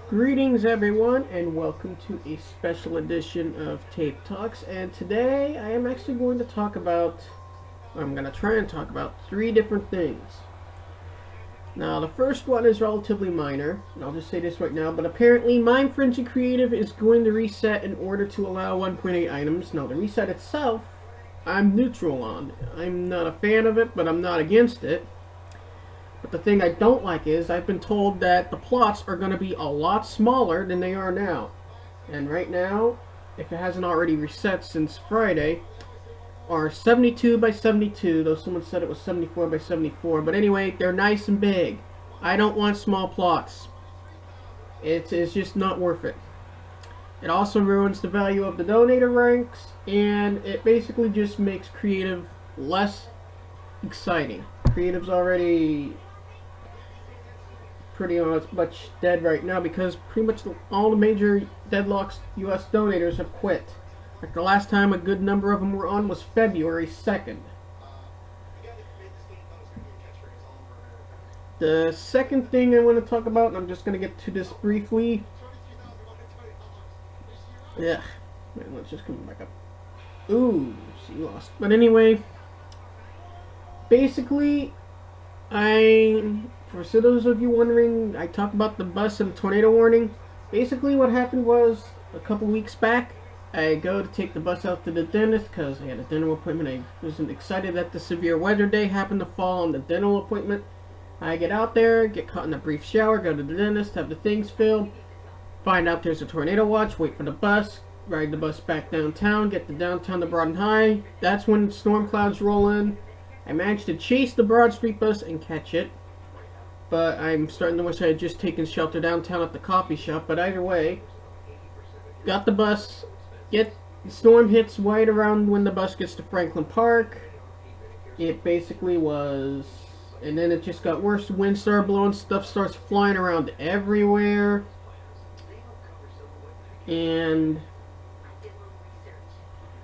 Greetings everyone and welcome to a special edition of Tape Talks, and today I am actually going to talk about, I'm going to try and talk about three different things. Now the first one is relatively minor, and I'll just say this right now, but apparently Minefrenzy Creative is going to reset in order to allow 1.8 items. Now the reset itself, I'm neutral on. I'm not a fan of it, but I'm not against it. But the thing I don't like is I've been told that the plots are going to be a lot smaller than they are now. And right now, if it hasn't already reset since Friday, are 72 by 72, though someone said it was 74 by 74. But anyway, they're nice and big. I don't want small plots. It's just not worth it. It also ruins the value of the donator ranks, and it basically just makes creative less exciting. Creative's already pretty much dead right now because pretty much all the major Deadlock's US donators have quit. Like the last time a good number of them were on was February 2nd. The second thing I want to talk about, and I'm just going to get to this briefly. Yeah, let's just come back up. Ooh, she lost. But anyway, basically, for those of you wondering, I talked about the bus and the tornado warning. Basically what happened was, a couple weeks back, I go to take the bus out to the dentist because I had a dental appointment. I wasn't excited that the severe weather day happened to fall on the dental appointment. I get out there, get caught in a brief shower, go to the dentist, have the things filled, find out there's a tornado watch, wait for the bus, ride the bus back downtown, get to downtown to Broad and High. That's when storm clouds roll in. I managed to chase the Broad Street bus and catch it, but I'm starting to wish I had just taken shelter downtown at the coffee shop. But either way, got the bus, the storm hits right around when the bus gets to Franklin Park. It basically was, and then it just got worse. The wind started blowing, stuff starts flying around everywhere, and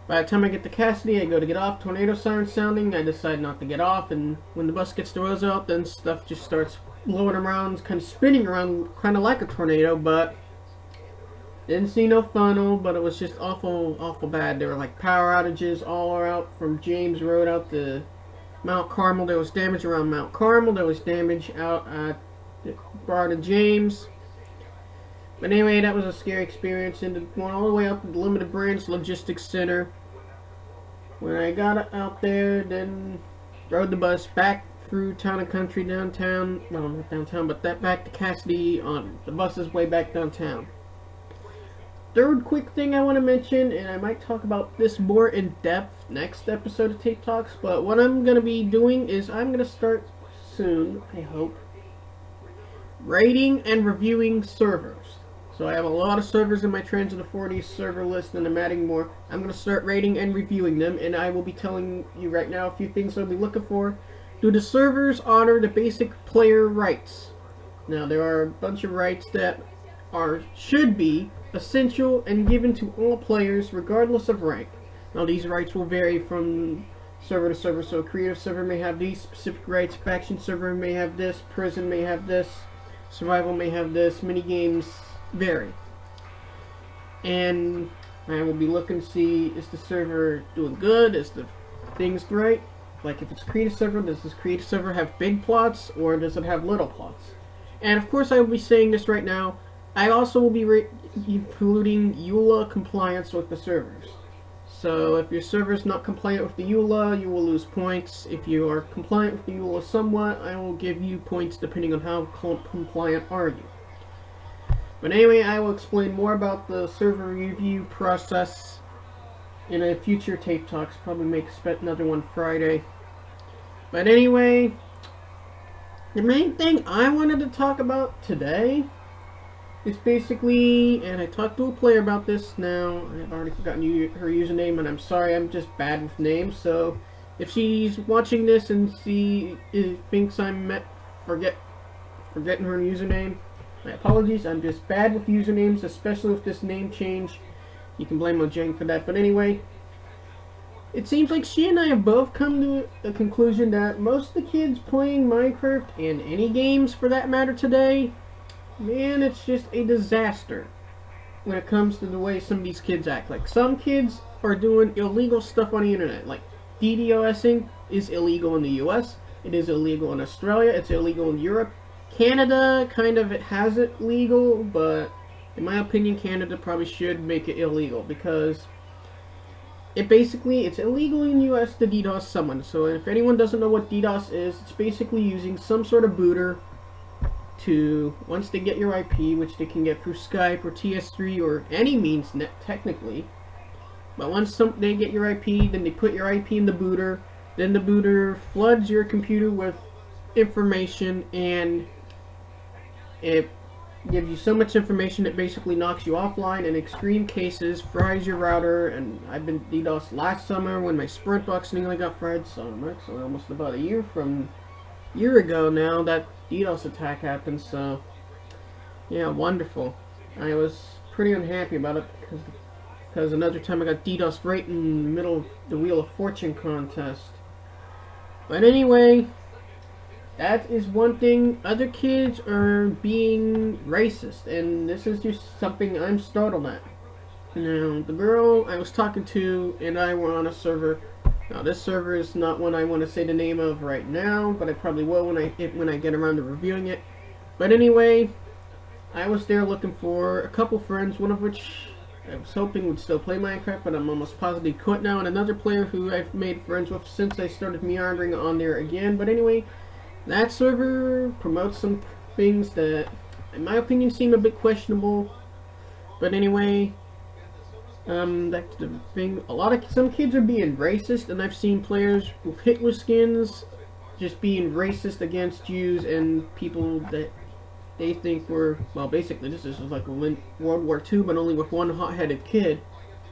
by the time I get to Cassidy, I go to get off, tornado siren sounding, I decide not to get off, and when the bus gets to Roosevelt, then stuff just starts blowing around, kind of spinning around, kind of like a tornado, but didn't see no funnel, but it was just awful bad. There were like power outages all out from James Road out to Mount Carmel. There was damage around Mount Carmel, there was damage out at Broad and James. But anyway, that was a scary experience, and going all the way up to the Limited Branch Logistics Center. When I got out there, then rode the bus back through Town and Country downtown. Well, not downtown, but that back to Cassidy on the bus's way back downtown. Third quick thing I want to mention, and I might talk about this more in depth next episode of Tape Talks, but what I'm going to be doing is I'm going to start soon, I hope, rating and reviewing servers. So I have a lot of servers in my Transit Authority server list, and I'm adding more. I'm going to start rating and reviewing them, and I will be telling you right now a few things I'll be looking for. Do the servers honor the basic player rights? Now, there are a bunch of rights that should be essential and given to all players regardless of rank. Now, these rights will vary from server to server. So a creative server may have these specific rights, faction server may have this, prison may have this, survival may have this, minigames vary. And I will be looking to see, is the server doing good? Is the things right? Like if it's a creative server, does this creative server have big plots or does it have little plots? And of course I will be saying this right now, I also will be including EULA compliance with the servers. So if your server is not compliant with the EULA, you will lose points. If you are compliant with the EULA somewhat, I will give you points depending on how compliant are you. But anyway, I will explain more about the server review process in a future Tape Talks. Probably expect another one Friday. But anyway, the main thing I wanted to talk about today is basically, and I talked to a player about this now, I've already forgotten her username, and I'm sorry, I'm just bad with names, so if she's watching this and she thinks I'm forgetting her username, my apologies. I'm just bad with usernames, especially with this name change. You can blame Mojang for that, but anyway, it seems like she and I have both come to a conclusion that most of the kids playing Minecraft, and any games for that matter today, man, it's just a disaster when it comes to the way some of these kids act. Like, some kids are doing illegal stuff on the internet. Like, DDoSing is illegal in the US. It is illegal in Australia. It's illegal in Europe. Canada kind of has it legal, but in my opinion, Canada probably should make it illegal because it's illegal in the US to DDoS someone. So if anyone doesn't know what DDoS is, it's basically using some sort of booter to, once they get your IP, which they can get through Skype or TS3 or any means technically, but once they get your IP, then they put your IP in the booter, then the booter floods your computer with information, and it gives you so much information it basically knocks you offline, in extreme cases fries your router. And I've been DDoSed last summer when my Sprint box nearly got fried, so actually almost about a year ago now that DDoS attack happened. So yeah, wonderful. I was pretty unhappy about it because another time I got DDoSed right in the middle of the Wheel of Fortune contest. But anyway, that is one thing. Other kids are being racist, and this is just something I'm startled at. Now, the girl I was talking to and I were on a server. Now, this server is not one I want to say the name of right now, but I probably will when I get around to reviewing it. But anyway, I was there looking for a couple friends, one of which I was hoping would still play Minecraft, but I'm almost positively quit now, and another player who I've made friends with since I started meandering on there again. But anyway, that server promotes some things that, in my opinion, seem a bit questionable. But anyway, that's the thing. Some kids are being racist, and I've seen players with Hitler skins just being racist against Jews and people that they think were, well, basically this is like a World War II, but only with one hot-headed kid.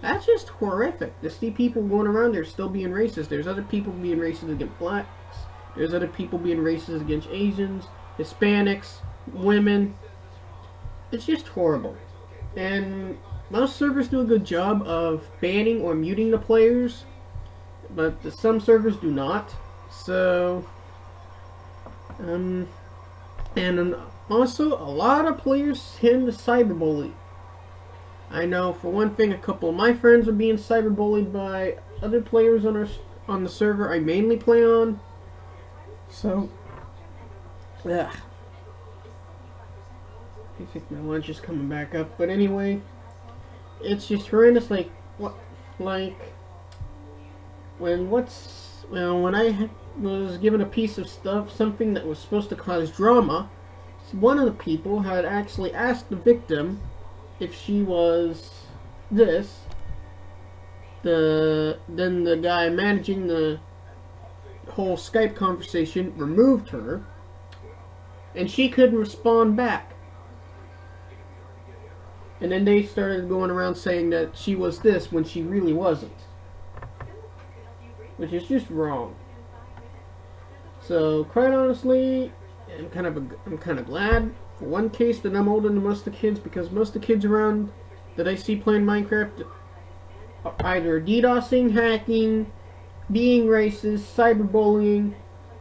That's just horrific to see people going around there still being racist. There's other people being racist against blacks. There's other people being racist against Asians, Hispanics, women. It's just horrible. And most servers do a good job of banning or muting the players, but some servers do not. So, and also, a lot of players tend to cyberbully. I know, for one thing, a couple of my friends are being cyberbullied by other players on the server I mainly play on. So, yeah. I think my lunch is coming back up. But anyway, it's just horrendous. When I was given a piece of stuff, something that was supposed to cause drama, one of the people had actually asked the victim if she was this. Then the guy managing the whole Skype conversation removed her, and she couldn't respond back. And then they started going around saying that she was this when she really wasn't, which is just wrong. So, quite honestly, I'm kind of glad for one case that I'm older than most of the kids, because most of the kids around that I see playing Minecraft are either DDoSing, hacking, being racist, cyberbullying,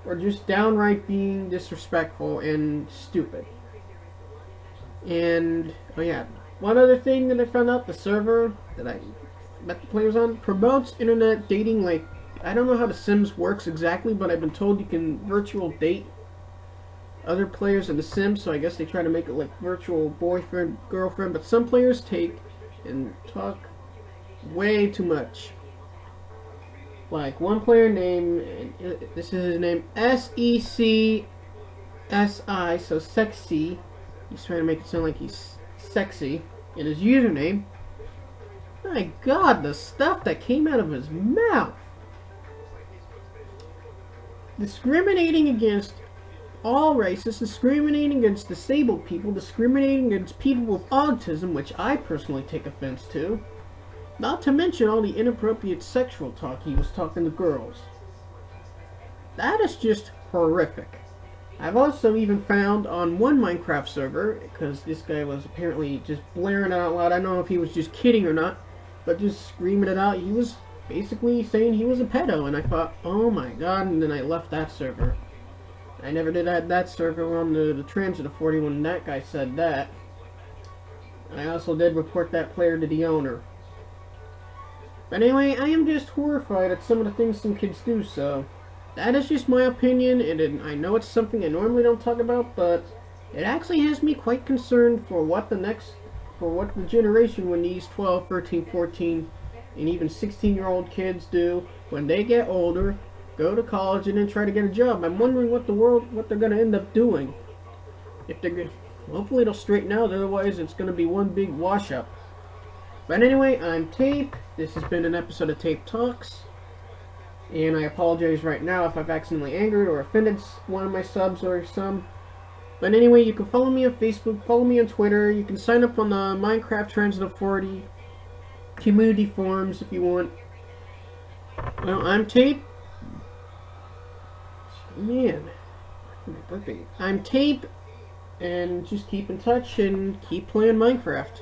or just downright being disrespectful and stupid. And, oh yeah, one other thing that I found out, the server that I met the players on promotes internet dating. Like, I don't know how The Sims works exactly, but I've been told you can virtual date other players in The Sims, so I guess they try to make it like virtual boyfriend, girlfriend, but some players take and talk way too much. Like one player named, this is his name, SECSI, so sexy. He's trying to make it sound like he's sexy in his username. My God, the stuff that came out of his mouth. Discriminating against all races, discriminating against disabled people, discriminating against people with autism, which I personally take offense to. Not to mention all the inappropriate sexual talk he was talking to girls. That is just horrific. I've also even found on one Minecraft server, because this guy was apparently just blaring out loud, I don't know if he was just kidding or not, but just screaming it out, he was basically saying he was a pedo, and I thought, oh my God, and then I left that server. I never did add that server on the Transit Authority when that guy said that. I also did report that player to the owner. But anyway, I am just horrified at some of the things some kids do, so that is just my opinion, and I know it's something I normally don't talk about, but it actually has me quite concerned for what the generation when these 12, 13, 14, and even 16-year-old kids do when they get older, go to college, and then try to get a job. I'm wondering what they're going to end up doing. Hopefully it'll straighten out, otherwise it's going to be one big wash-up. But anyway, I'm Tape. This has been an episode of Tape Talks. And I apologize right now if I've accidentally angered or offended one of my subs or some. But anyway, you can follow me on Facebook, follow me on Twitter. You can sign up on the Minecraft Transit Authority community forums if you want. Well, I'm Tape. Man, I'm Tape. And just keep in touch and keep playing Minecraft.